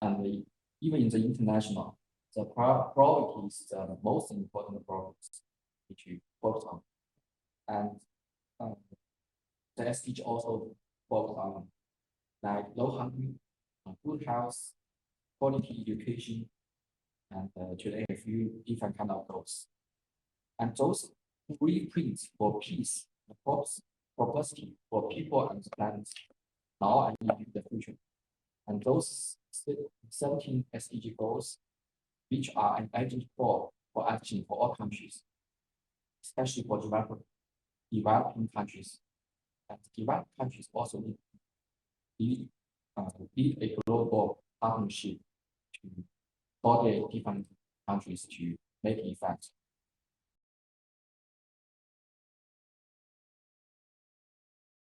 and even in the international, the priority is the most important problems which we focus on. And the SDG also focus on like low hunger, good health, quality education, and today a few different kind of goals. And those blueprints for peace, prosperity for people and the planet now and in the future. And those 17 SDG goals, which are an agent for action for all countries, especially for developing countries. And developed countries also need a global partnership to coordinate different countries to make effect.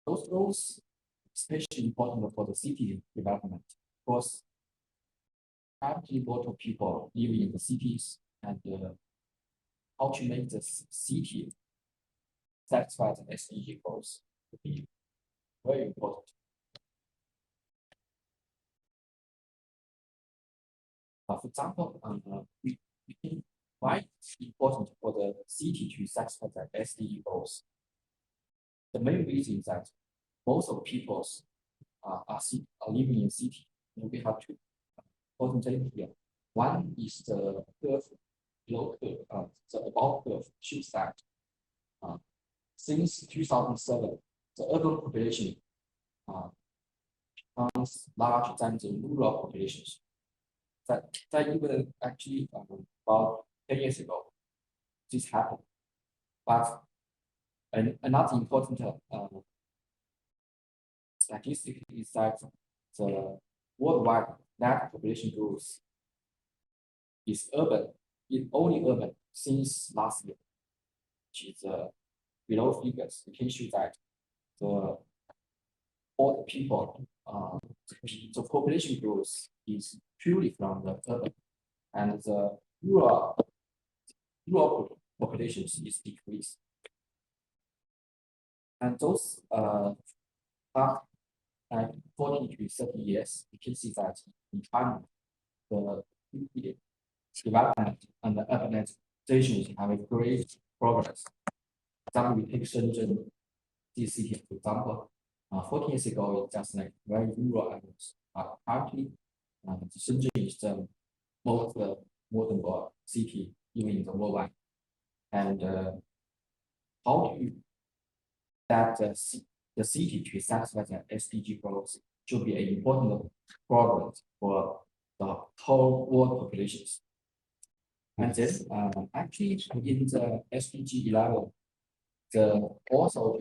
Those goals especially important for the city development, because currently a lot of people living in the cities, and how to make the city satisfy the SDG goals would be very important. For example, why it's important for the city to satisfy the SDG goals? The main reason is that most of people are living in city. We have to concentrate here. One is the curve, below curve, the above curve shows that since 2007, the urban population becomes larger than the rural populations. That even actually about 10 years ago, this happened. But another important statistic is that the worldwide net population growth is only urban since last year, which is below figures. You can show that all the people, the population growth is purely from the urban, and the rural populations is decreased. And those past 40 to 30 years, you can see that in China, the development and the urbanization have a great progress. For example, we take Shenzhen, this city, for example, 14 years ago, it's just like very rural areas. Currently, Shenzhen is the most modern city, even in the worldwide. And how do you that the city to satisfy the SDG goals should be an important problem for the whole world populations. And then actually in the SDG 11, the also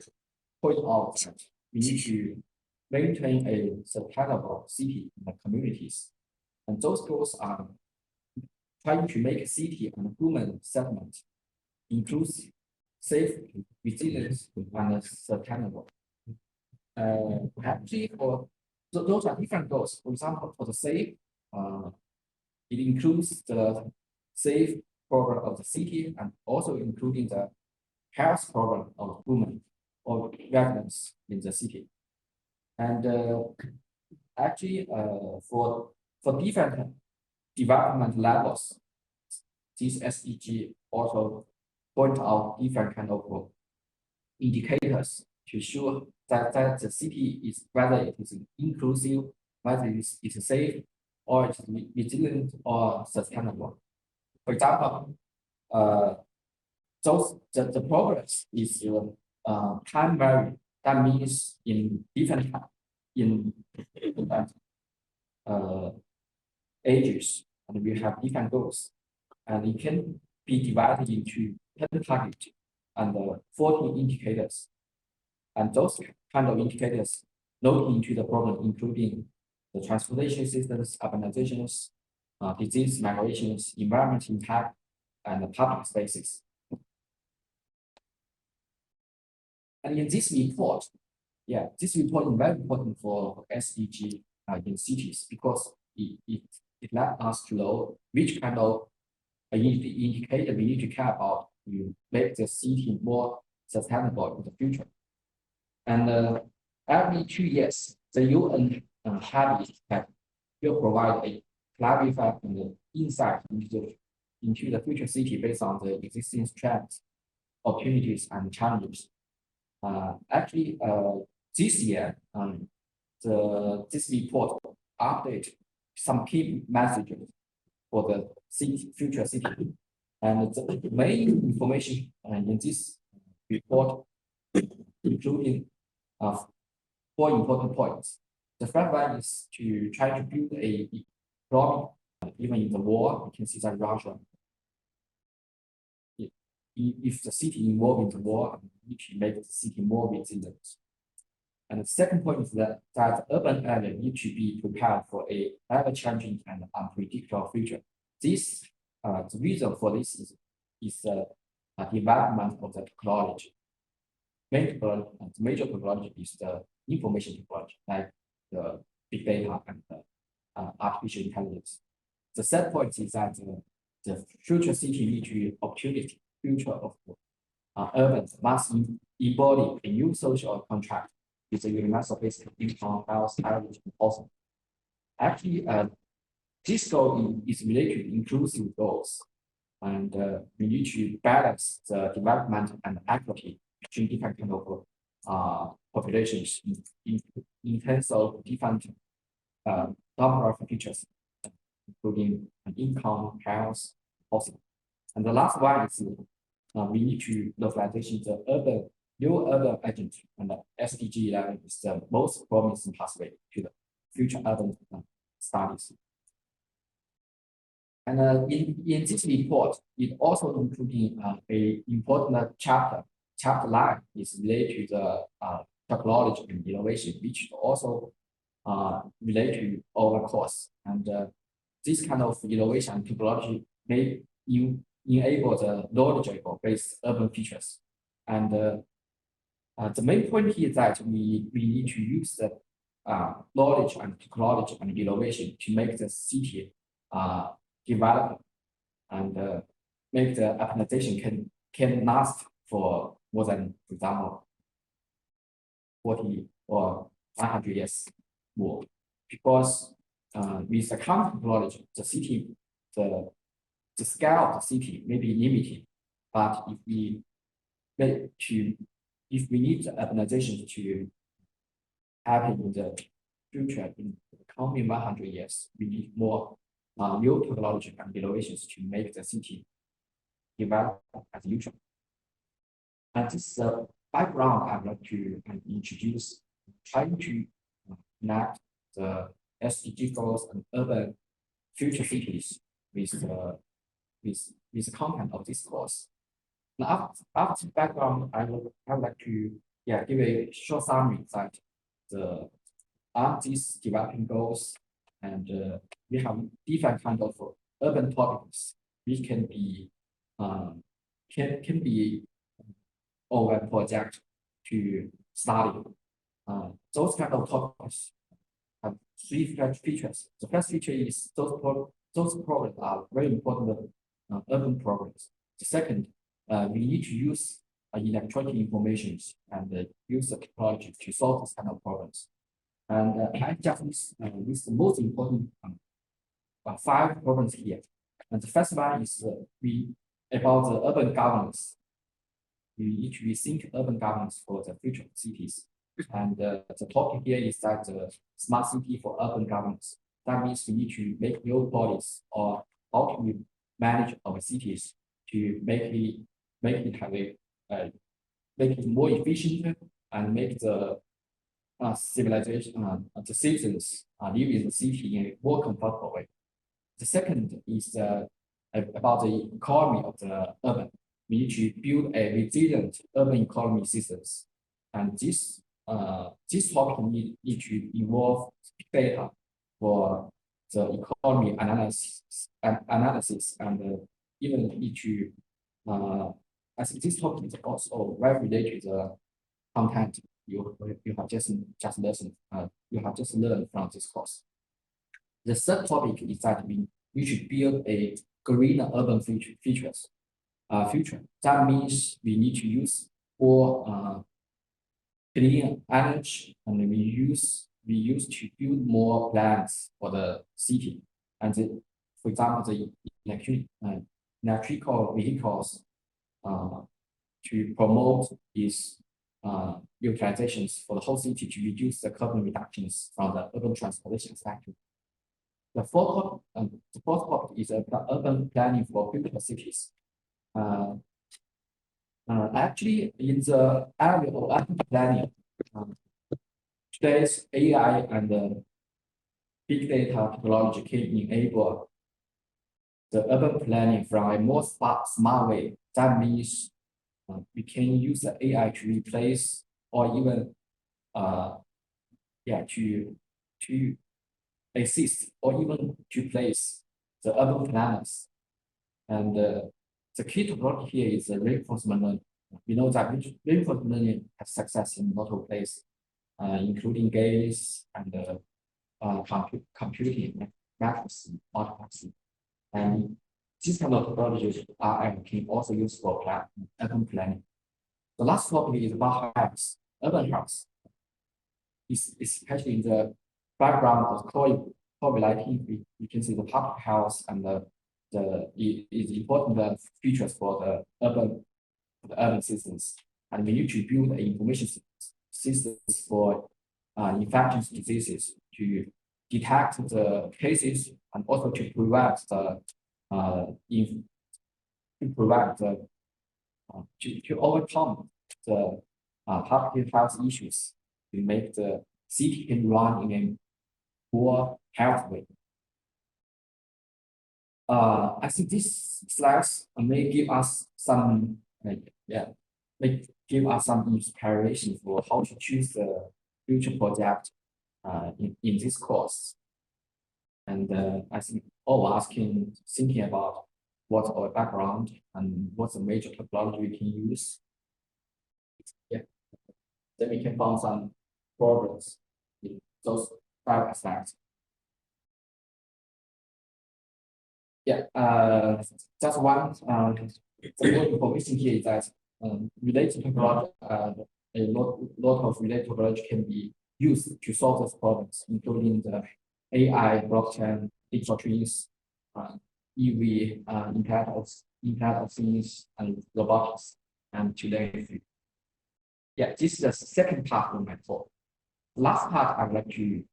point out that we need to maintain a sustainable city and communities. And those goals are trying to make a city and human settlement inclusive, safe, resilient, and sustainable. Actually, those are different goals. For example, for the safe, it includes the safe program of the city and also including the health program of women or residents in the city. And actually, for different development levels, this SDG also point out different kind of indicators to show that the city is whether it is inclusive, whether it is safe, or it is resilient or sustainable. For example, the progress is time vary. That means in different ages, and we have different goals, and it can be divided into 10 targets and 14 indicators. And those kind of indicators look into the problem, including the transportation systems, urbanizations, disease migrations, environment impact, and the public spaces. And in this report, this report is very important for SDG in cities because it lets us to know which kind of indicator we need to care about to make the city more sustainable in the future. And every 2 years, the UN Habitat will provide a clarify and insight into the future city based on the existing trends, opportunities, and challenges. Actually, this year, this report update some key messages for the future city, and the main information in this report, including 4 important points. The first one is to try to build a economy, even in the war. You can see that Russia, if the city involved in the war, you need to make the city more resilient. And the second point is that urban area need to be prepared for a ever-changing and unpredictable future. This, the reason for this is the development of the technology. The major technology is the information technology, like the big data and artificial intelligence. The third point is that the future city need to opportunity future of urban must embody a new social contract with a universal basic income, health, heritage, and also. Actually, this goal is related to inclusive goals, and we need to balance the development and equity between different kind of populations in terms of different number of features, including income, health, also. And the last one is we need to localization the new urban agent, and the SDG 11 is the most promising pathway to the future urban studies. And in this report, it also including a important chapter. Chapter 9 is related to the technology and innovation, which also relate to our course. And this kind of innovation and technology may enable the knowledgeable-based urban features. And the main point here is that we need to use the knowledge and technology and innovation to make the city develop and make the optimization can last for more than, for example, 40 or 100 years more. Because with the current technology, the city, the scale of the city may be limited, but if we need the optimization to happen in the future, in the coming 100 years, we need more new technology and innovations to make the city develop as usual. And this background I'd like to introduce, trying to connect the SDG goals and urban future cities with the content of this course. Now, after background, I would like to give a short summary that these developing goals, and we have different kind of urban topics which can be our project to study. Those kind of topics have 3 features. The first feature is those problems are very important urban problems. The second, we need to use electronic information and use the technology to solve this kind of problems. And I just list the most important 5 problems here. And the first one is about the urban governance. We need to rethink urban governance for the future cities. And the topic here is that the smart city for urban governance. That means we need to make new policies or how can we manage our cities to make it more efficient and make the civilization, the citizens live in the city in a more comfortable way. The second is about the economy of the urban. We need to build a resilient urban economy systems, and this topic need to involve data for the economy analysis, and even need to. I think this topic is also very related to the content you have just listened. You have just learned from this course. The third topic is that we should build a greener urban features. That means we need to use more clean energy, and we use to build more plants for the city. And for example, the electrical vehicles to promote its utilizations for the whole city to reduce the carbon reductions from the urban transportation sector. The fourth topic is about urban planning for future cities. Actually, in the area of urban planning, today's AI and big data technology can enable the urban planning from a more smart way. That means we can use the AI to replace or even to assist or even to place the urban planners. And the key technology here is the reinforcement learning. We know that reinforcement learning has success in multiple places, including games and computing, maths, artifacts. And these kind of technologies are can also used for urban planning. The last topic is about health, urban health. Especially in the background of COVID-19, we can see the public health and is important features for the urban systems. And we need to build information systems for infectious diseases to detect the cases and also to prevent to overcome the public health issues to make the city can run in a more healthy way. I think these slides may give us some inspiration for how to choose the future project in this course. And I think all of us can thinking about what's our background and what's the major technology we can use. Yeah, then we can find some problems in those 5 aspects. Yeah, just one. The more information here is that related technology, a lot of related technology can be used to solve those problems, including the AI, blockchain, digital twins, EV, Internet of Things, and robotics, and today. Yeah, this is the second part of my talk. Last part, I would like to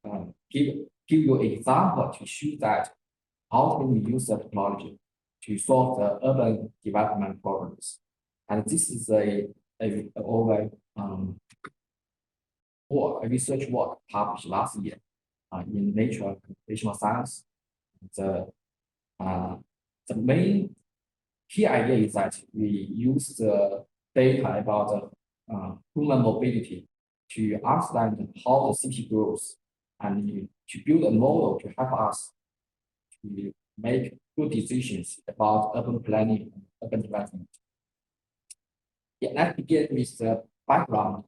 give you an example to show that how can we use the technology to solve the urban development problems. And this is a research work published last year in Nature Computational Science. The main key idea is that we use the data about human mobility to understand how the city grows and to build a model to help us to make good decisions about urban planning and urban development. Yeah, let's begin with the background.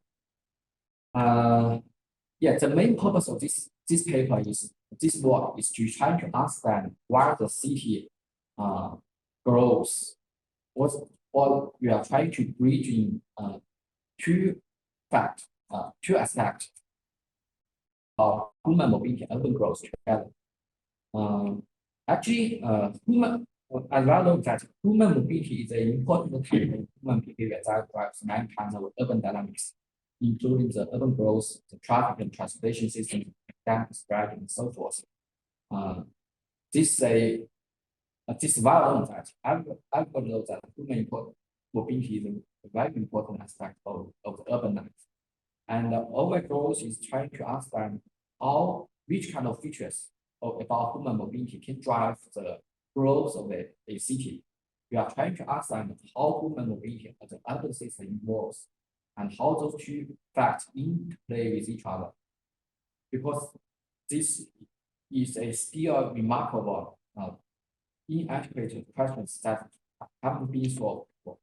The main purpose of this paper is this work is to try to understand why the city grows. What we are trying to bridge in two aspects of human mobility and urban growth together. Actually, as well know that human mobility is an important type of human behavior that drives many kinds of urban dynamics, including the urban growth, the traffic and transportation system, academic spreading, and so forth. This well known that everyone knows that human mobility is a very important aspect of the urban life. And urban growth is trying to understand which kind of features about human mobility can drive the growth of a city. We are trying to understand how human mobility and the urban system evolves and how those two facts interplay with each other. Because this is a still remarkable inadequate questions that haven't been solved before.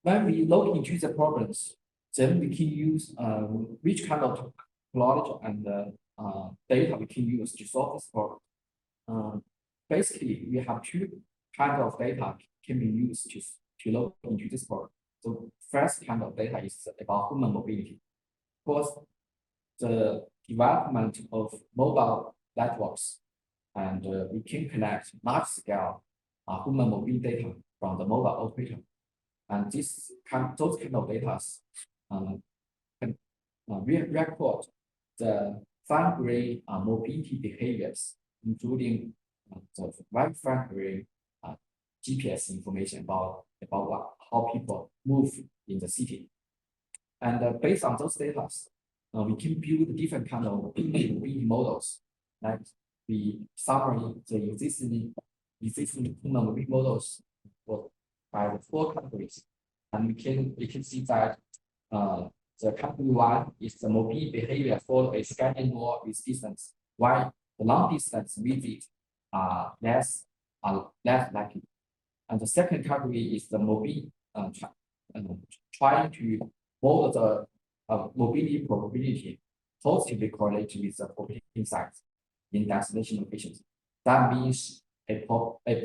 When we look into the problems, then we can use which kind of technology and data we can use to solve this problem. Basically, we have two kinds of data can be used to look into this problem. So first kind of data is about human mobility. Of course, the development of mobile networks, and we can collect large-scale human mobility data from the mobile operator, and those kind of data can record the fine-grained mobility behaviors, including the very fine-grained GPS information about how people move in the city. And based on those data, we can build different kind of mobility models. Like we summary the existing human mobility models by the 4 categories, and we can see that the category 1 is the mobility behavior for a scanning mall with distance, while the long distance visit are less likely. And the second category is the mobility trying to model the mobility probability positively correlated with the population size in destination locations. That means a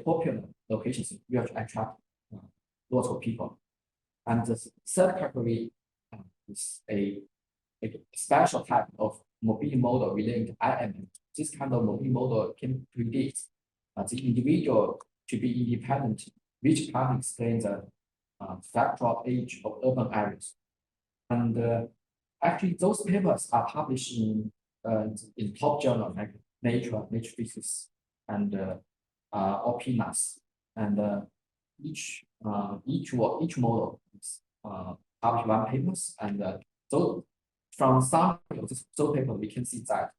popular locations will attract lots of people. And the third category is a special type of mobility model related to IMM. This kind of mobility model can predict the individual to be independent, which can explain the spectral age of urban areas. And actually, those papers are published in top journals like Nature Physics, and Opinions. And each model is published 1 papers. And so from some of those papers, we can see that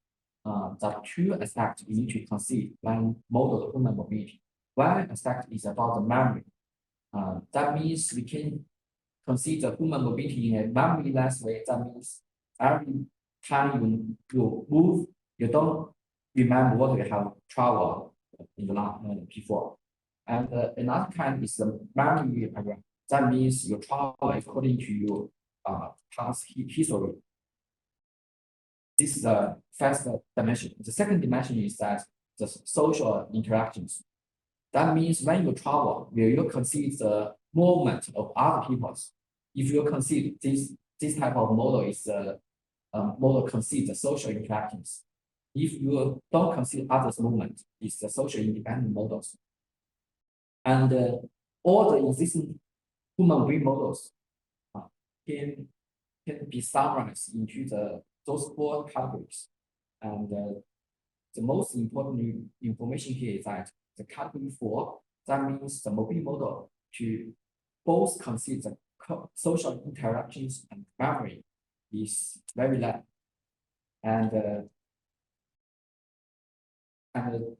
there are 2 aspects we need to consider when model the human mobility. One aspect is about the memory. That means we can consider human mobility in a memory-less way. That means every time you move, you don't remember what you have traveled in the long before. And another kind is the memory area. That means you travel according to your past history. This is the first dimension. The second dimension is that the social interactions. That means when you travel, will you consider the movement of other people? If you consider this type of model is model consider the social interactions. If you don't consider others' movement, it's the social independent models. And all the existing human mobility models can be summarized into those 4 categories. And the most important information here is that the category 4, that means the mobility model to both consider the social interactions and memory is very low. And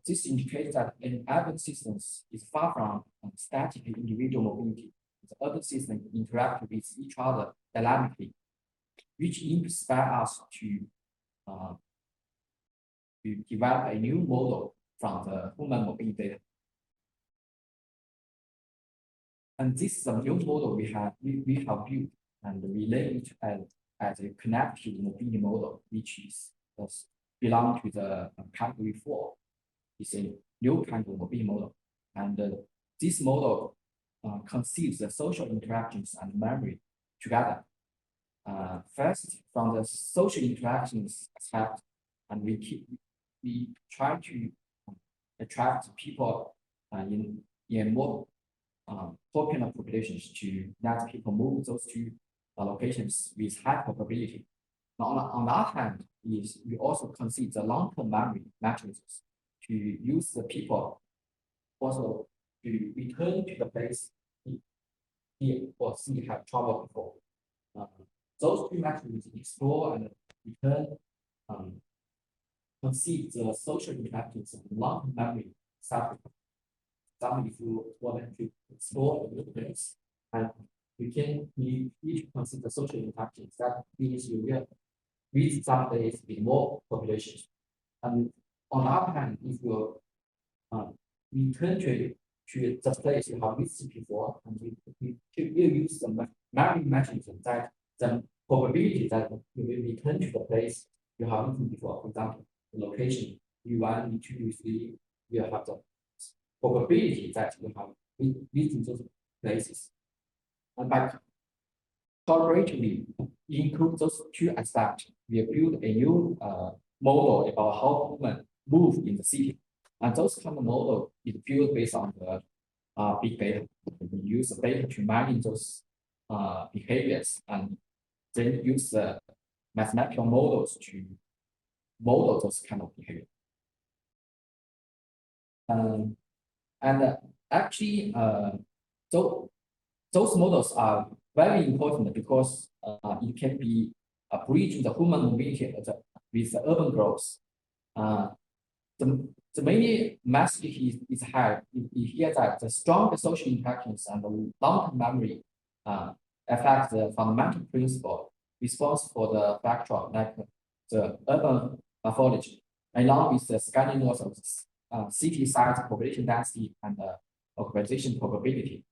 this indicates that an urban system is far from static individual mobility. The urban system interact with each other dynamically, which inspire us to develop a new model from the human mobility data. And this is a new model we have built, and we name it as a connected mobility model, which is belong to the category 4. It's a new kind of mobility model. And this model considers the social interactions and memory together. First, from the social interactions aspect, and we try to attract people in more popular populations to let people move those 2 locations with high probability. Now, on the other hand, we also consider the long-term memory matrices to use the people also to return to the place he or she have traveled before. Those 2 matrices explore and return consider the social interactions and long-term memory subject. If you want to explore a new place, and we need to consider social interactions. That means you will visit some place with more populations. And on the other hand, if you return to the place you have visited before, and we will use the memory mechanism that the probability that you will return to the place you have visited before. For example, the location U1, U2, U3, you have the probability that you have visited those places. And collaboratively include those two aspects. We build a new model about how humans move in the city. And those kind of model is built based on the big data. We use the data to mine those behaviors and then use the mathematical models to model those kind of behavior. Actually, those models are very important because it can be a bridge the human mobility with the urban growth. The main message is here that the strong social interactions and the long-term memory affect the fundamental principle responsible for the factor like the urban morphology, along with the scaling laws of city size, population density, and urbanization probability.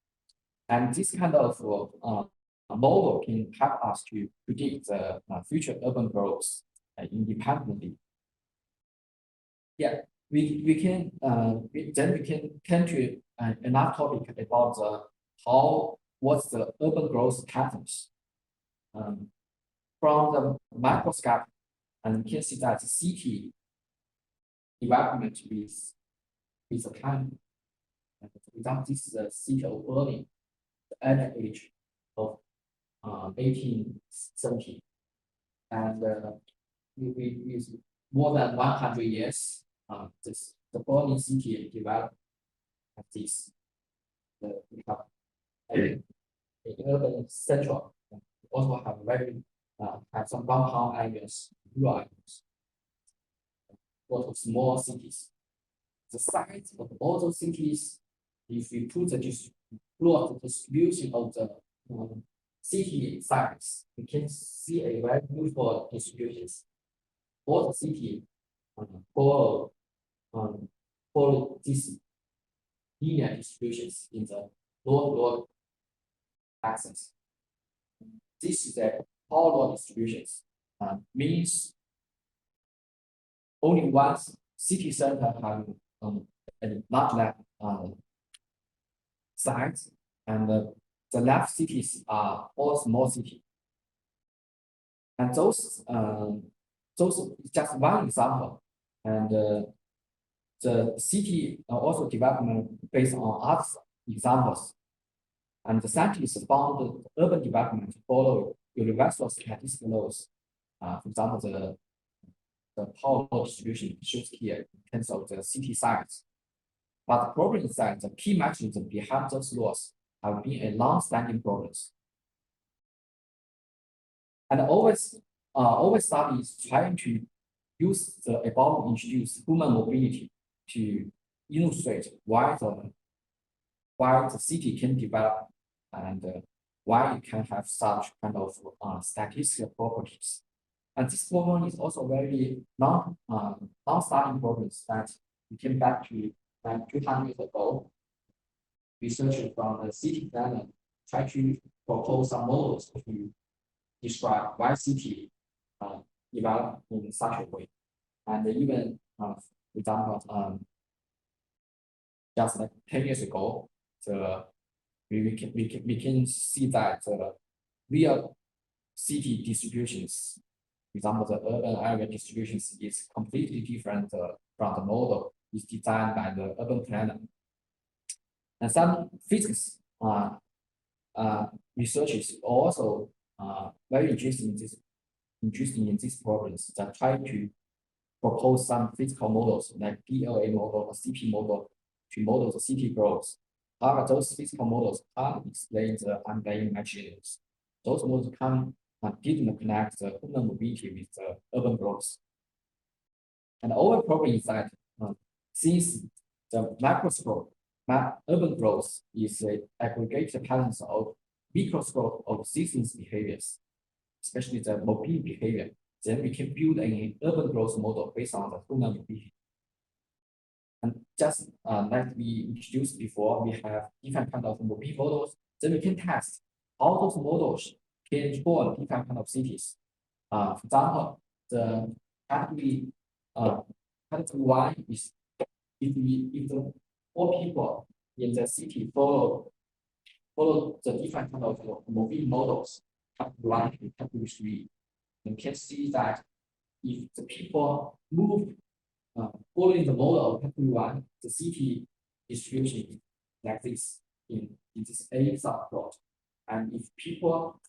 And this kind of model can help us to predict the future urban growth independently. Yeah, we can turn to another topic about what's the urban growth patterns. From the microscope, and you can see that the city development with the time. For example, this is the city of Berlin, the early age of 1870, and with more than 100 years, the Berlin city developed like this. We have an urban central. We also have some downtown areas, rural areas, lot of small cities. The size of all those cities, if we plot the distribution of the city size, we can see a very beautiful distributions. All the city follow this linear distributions in the north axis. This is the power law distributions. Means only one city center have a large size, and the left cities are all small cities. And those is just one example. And the city also development based on other examples. And the scientists found the urban development follow universal statistical laws. For example, the power law distribution shows here in terms of the city size. But the problem is that the key mechanism behind those laws have been a long-standing problems. And always studies trying to use the above introduced human mobility to illustrate why the city can develop and why it can have such kind of statistical properties. And this problem is also very long-standing problems that we came back to 200 years ago. Researchers from the city planner try to propose some models to describe why city develop in such a way. And even, for example, just like 10 years ago, we can see that the real city distributions, for example, the urban area distributions is completely different from the model is designed by the urban planner. And some physics researchers also very interesting in these problems that try to propose some physical models like DLA model or CP model to model the city growth. However, those physical models can't explain the underlying mechanisms. Those models didn't connect the human mobility with the urban growth. And our problem is that since the microscope urban growth is aggregated patterns of microscope of systems behaviors, especially the mobility behavior, then we can build an urban growth model based on the human mobility. And just like we introduced before, we have different kind of mobility models. Then we can test how those models can form different kind of cities. For example, the category one is if the all people in the city follow the different kind of mobility models, category 1 to category 3, you can see that if the people move following the model of category 1, the city distribution is like this in this A subplot. And if people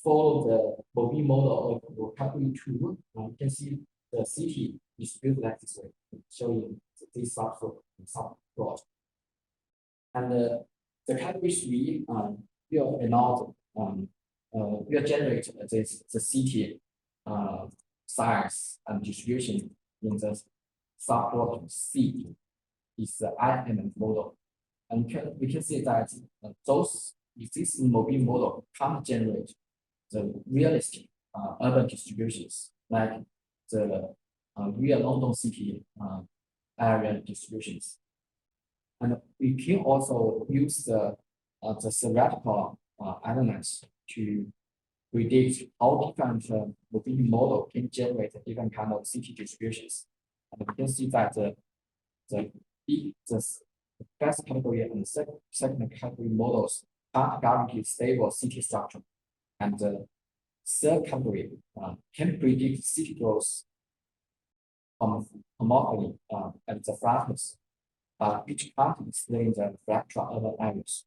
follow the Bobby model of category 2, you can see the city distributed like this way, showing this subplot. And the category 3 will not will generate the city size and distribution in the subplot C is the I-element model. And we can see that those existing mobile model can't generate the realistic urban distributions like the real London city area distributions. And we can also use the theoretical elements to predict how different mobile model can generate different kind of city distributions. And we can see that the first category and the second category models can't guarantee stable city structure. And the third category can predict city growth homophily at the flatness, which can't explain the fractal urban areas.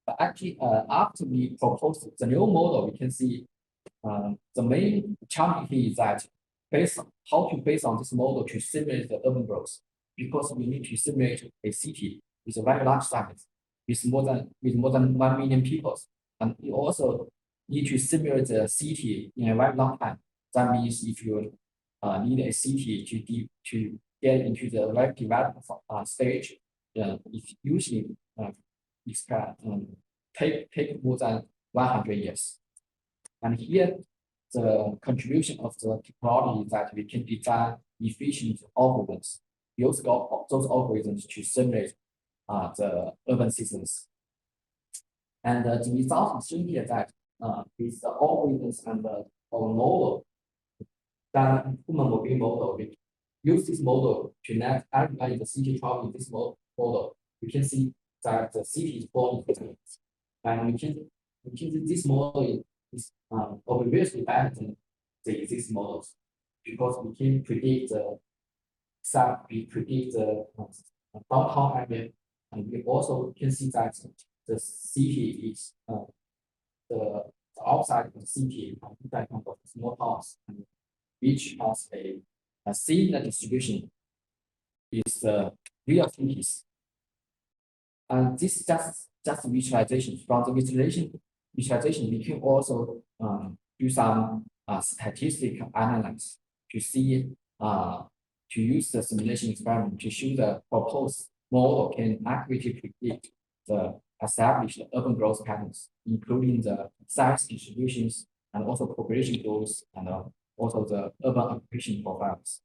But actually, after we proposed the new model, we can see the main challenge here is that based on this model to simulate the urban growth, because we need to simulate a city with a very large size, with more than 1 million people, and we also need to simulate the city in a very long time. That means if you need a city to get into the very developed stage, it usually take more than 100 years. And here, the contribution of the technology is that we can design efficient algorithms, use those algorithms to simulate the urban systems. And the result is shown here that with the algorithms and our model, that human mobile model, we use this model to net everybody in the city travel in this model. We can see that the city is born in and we can see this model is obviously better than the existing models because we can predict the downtown area, and we also can see that the city is the outside of the city different kind of small towns, which has a similar distribution is the real cities. And this is just visualization. From the visualization, we can also do some statistical analysis to see to use the simulation experiment to show the proposed model can accurately predict the established urban growth patterns, including the size distributions and also population growth and also the urban occupation profiles.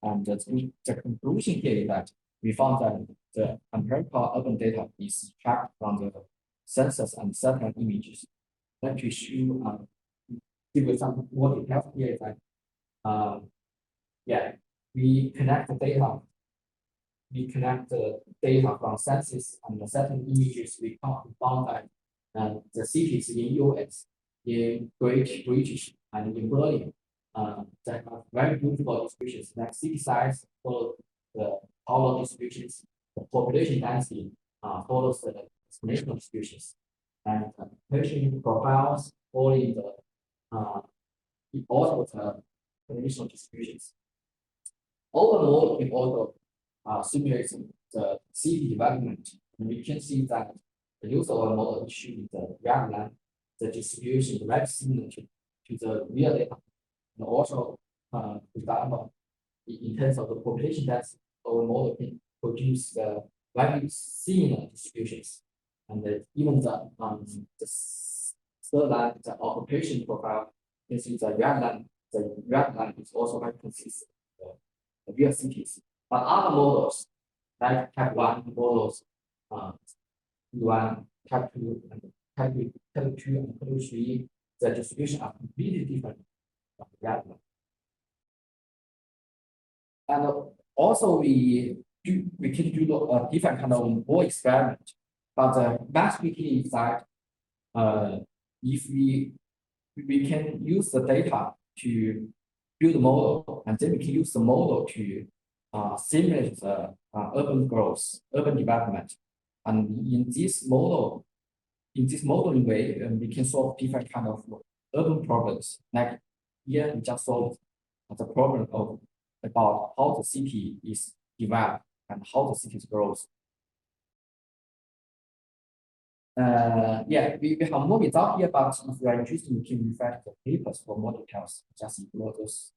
And the conclusion here is that we found that the empirical urban data is tracked from the census and satellite images. Let me show give you some more details here that we connect the data. We connect the data from census and the satellite images. We found that the cities in US, in Great British, and in Berlin that have very beautiful distributions, like city size follows the power distributions, the population density follows the exponential distributions, and population profiles following the also the exponential distributions. Overall, we also simulate the city development, and we can see that the use of our model issued the red line, the distribution very similar to the real data. And also, for example, in terms of the population density, our model can produce the very similar distributions. And even the third line, the occupation profile, you can see the red line is also very consistent with the real cities. But other models, like type 1 models, T1, type 2, and type 2 and type 3, the distribution are completely different from the red line. And also we can do a different kind of more experiment. But the best we can is that if we we can use the data to build a model, and then we can use the model to simulate the urban growth, urban development. And in this modeling way, we can solve different kind of urban problems. Like here, we just solved the problem about how the city is developed and how the city grows. Yeah, we have more results here, but if you are interested, you can refer to the papers for more details. Just ignore those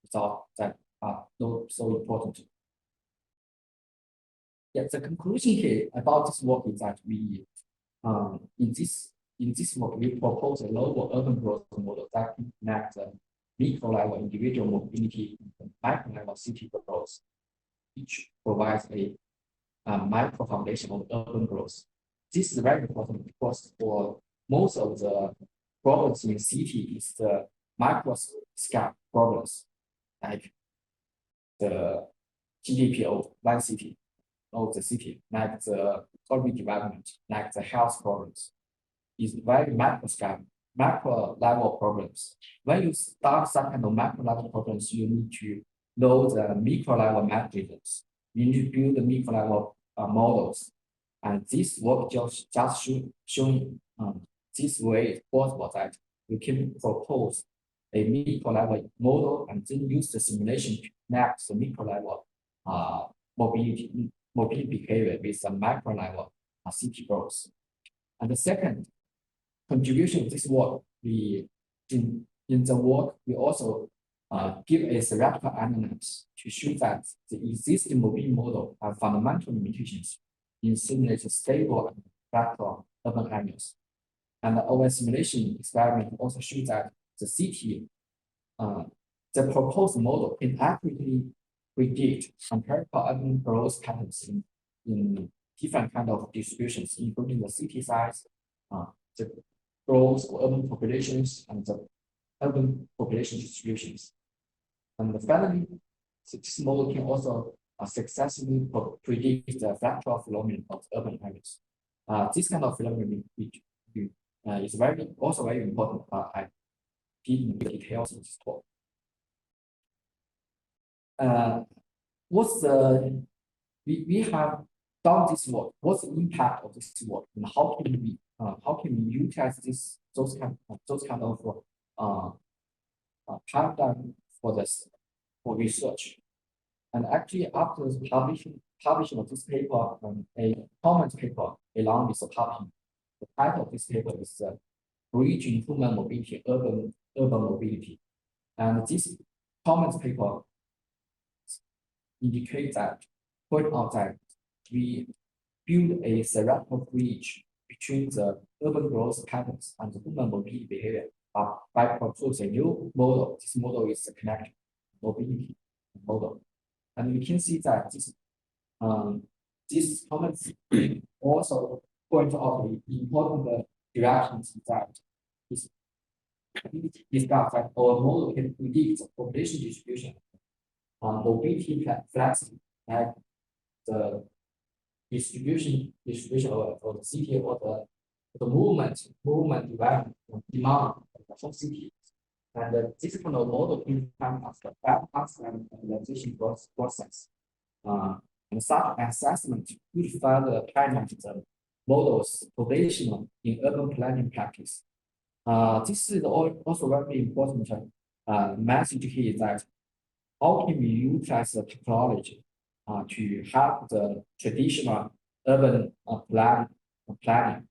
results that are not so important. Yeah, the conclusion here about this work is that we, in this work, we propose a local urban growth model that can connect the micro level individual mobility and micro level city growth, which provides a micro foundation of urban growth. This is very important because for most of the problems in the city is the micro scale problems, like the GDP of one city, of the city, like the economic development, like the health problems, is very macro level problems. When you start some kind of macro level problems, you need to know the micro level mechanisms. You need to build the micro level models. And this work just showing this way is possible that you can propose a micro level model and then use the simulation to connect the micro level mobility behavior with the macro level city growth. And the second contribution of this work, in the work, we also give a theoretical analysis to show that the existing mobility model have fundamental limitations in simulating stable and fractal urban areas. And our simulation experiment also shows that the city, the proposed model can accurately predict empirical urban growth patterns in different kind of distributions, including the city size, the growth of urban populations, and the urban population distributions. And finally, this model can also successfully predict the fractal phenomenon of urban areas. This kind of phenomenon is also very important. I did in details in this talk. We have done this work. What's the impact of this work, and how can we utilize those kind of paradigm for research? And actually, after the publishing of this paper, a comment paper along with the publishing, the title of this paper is Bridging Human Mobility, Urban Mobility. And this comment paper indicates that, point out that we build a theoretical bridge between the urban growth patterns and the human mobility behavior by proposing a new model. This model is the connected mobility model. And we can see that these comments also point out the important directions that is discussed that our model can predict the population distribution, mobility flexing, like the distribution of the city or the movement development demand of the whole city. And this kind of model can come as the back-up analyzation process. And such assessment could further highlight the model's potential in urban planning practice. This is also very important message here that how can we utilize the technology to help the traditional urban planning.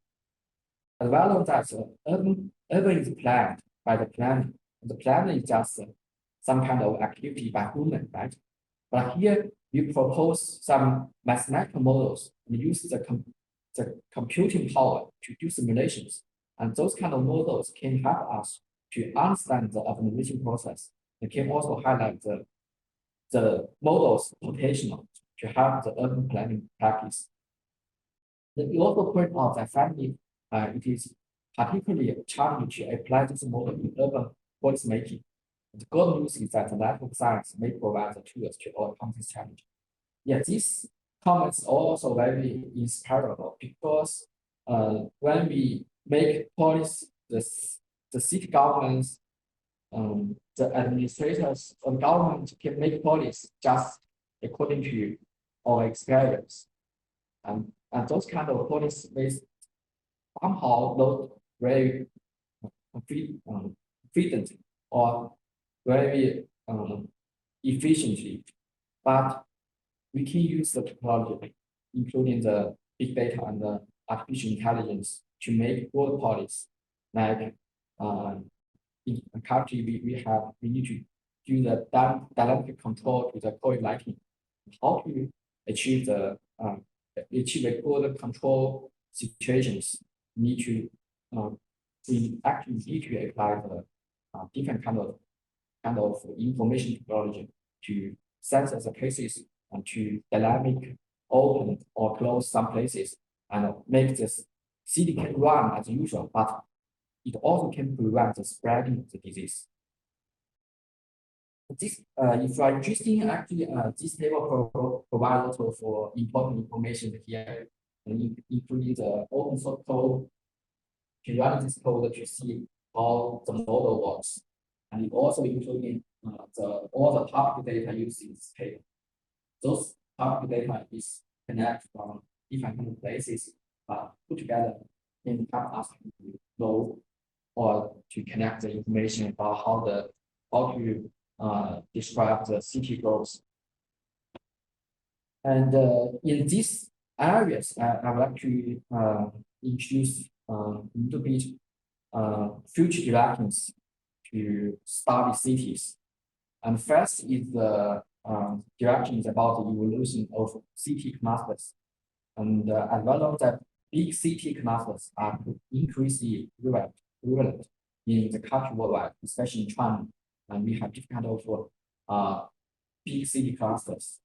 As well as that urban is planned by the planning. The planning is just some kind of activity by human, right? But here we propose some mathematical models and use the computing power to do simulations. And those kind of models can help us to understand the urbanization process. It can also highlight the model's potential to help the urban planning practice. We also point out that finally, it is particularly challenging to apply this model in urban policy making. The good news is that the network science may provide the tools to overcome this challenge. Yeah, these comments are also very inspirable because when we make policy, the city governments, the administrators of government can make policies just according to our experience. And those kind of policies may somehow not very efficient or very efficiently, but we can use the technology, including the big data and the artificial intelligence, to make good policies. Like in a country, we need to do the dynamic control to the COVID-19. How to achieve the achieve a good control situations? Need to we actually need to apply the different kind of information technology to sense the cases and to dynamic open or close some places and make this city can run as usual, but it also can prevent the spreading of the disease. This, if you are interested, actually, this table provides also for important information here, including the open source code to run this code to see how the model works, and it also including all the public data used in this table. Those public data is connected from different places, put together can help us to know or to connect the information about how to describe the city growth. And in these areas, I would like to introduce a little bit future directions to study cities. And first is the directions about the evolution of city clusters. And as well as that big city clusters are increasingly prevalent in the country worldwide, especially in China. And we have different kind of big city clusters.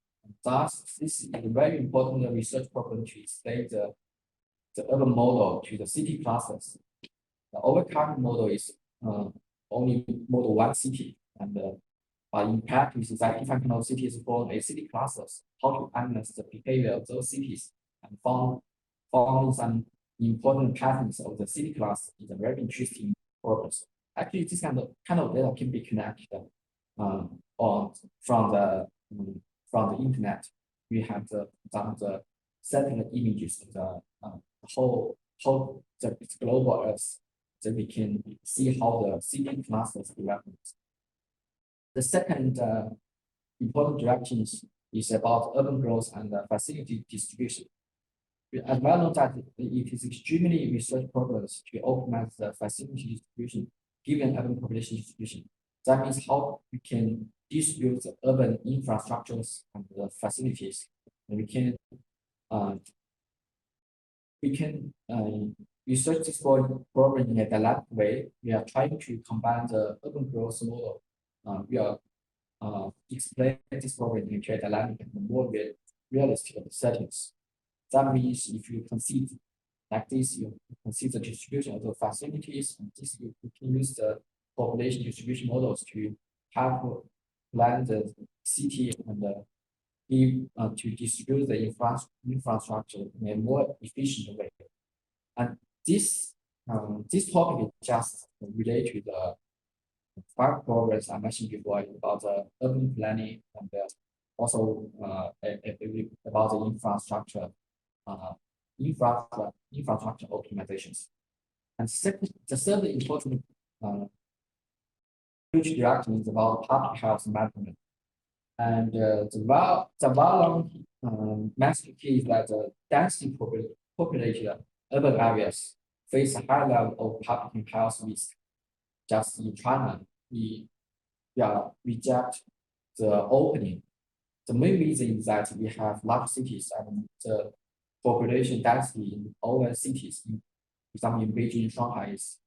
Thus, this is a very important research problem to explain the urban model to the city clusters. Our current model is only model one city, and in practice, that different kind of cities form a city clusters. How to analyze the behavior of those cities and found some important patterns of the city cluster is a very interesting purpose. Actually, this kind of data can be connected or from the internet. We have the satellite images of the whole the global Earth, so we can see how the city clusters develop. The second important direction is about urban growth and facility distribution. As well know that it is extremely research problems to optimize the facility distribution given urban population distribution. That means how we can distribute the urban infrastructures and the facilities, and we can research this problem in a dynamic way. We are trying to combine the urban growth model. We are explain this problem in a dynamic and more realistic settings. That means if you consider like this, you consider the distribution of the facilities, and this you can use the population distribution models to help plan the city and to distribute the infrastructure in a more efficient way. And this topic is just related to the five programs I mentioned before about the urban planning and also about the infrastructure optimizations. And the third important future direction is about public health management. And the well-known message is that the densely populated urban areas face a high level of public health risk. Just in China, we reject the opening. The main reason is that we have large cities and the population density in all cities. For example, in Beijing, Shanghai is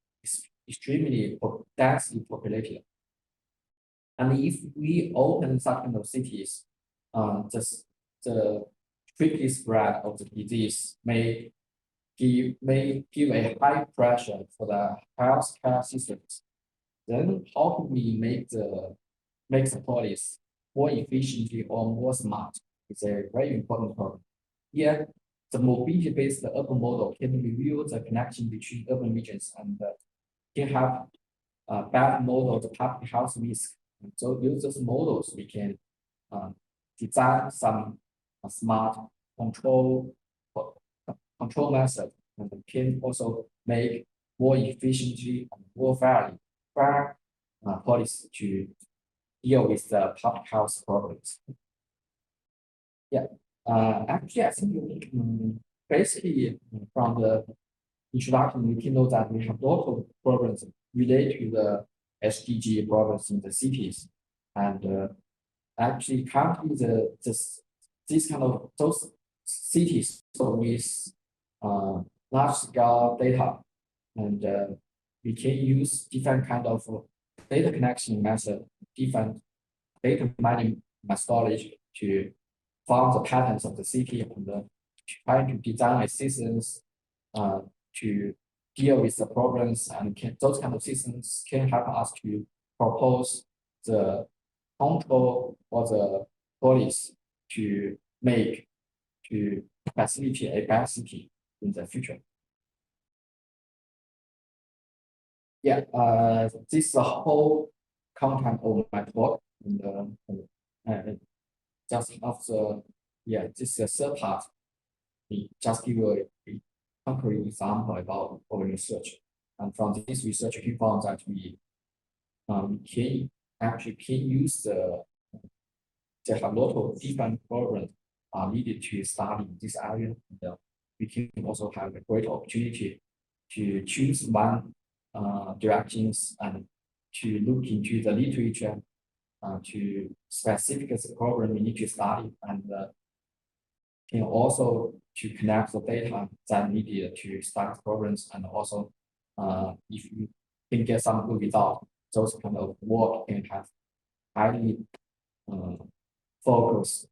extremely densely populated. And if we open such kind of cities, the quickly spread of the disease may give a high pressure for the healthcare systems. Then how can we make the policy more efficiently or more smart? It's a very important problem. Here, the mobility-based urban model can review the connection between urban regions and can help bad model of public health risk. And so use those models, we can design some smart control method, and can also make more efficiently and more fair policy to deal with the public health problems. Yeah, actually, I think basically from the introduction, we can know that we have lots of problems related to the SDG problems in the cities, and actually currently this kind of those cities with large scale data, and we can use different kind of data connection method, different data mining methodology to find the patterns of the city and try to design assistance to deal with the problems, and those kind of systems can help us to propose the control or the policy to make to facilitate a better city in the future. Yeah, this is the whole content of my talk, and just after, yeah, this is the third part. We just give you a concrete example about our research, and from this research, we found that we can actually use there are a lot of different problems are needed to study in this area. And, we can also have a great opportunity to choose one directions and to look into the literature to specific problem we need to study, and can also to connect the data that needed to study problems, and also if you can get some good result, those kind of work can have highly focus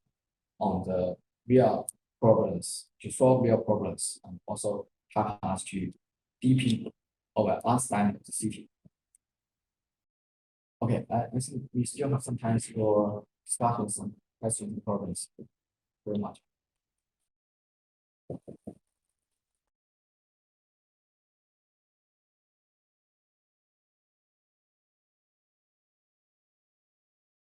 on the real problems, to solve real problems, and also help us to deepen our understanding of the city. Okay, I think we still have some time for discussion, some questions and problems. Very much.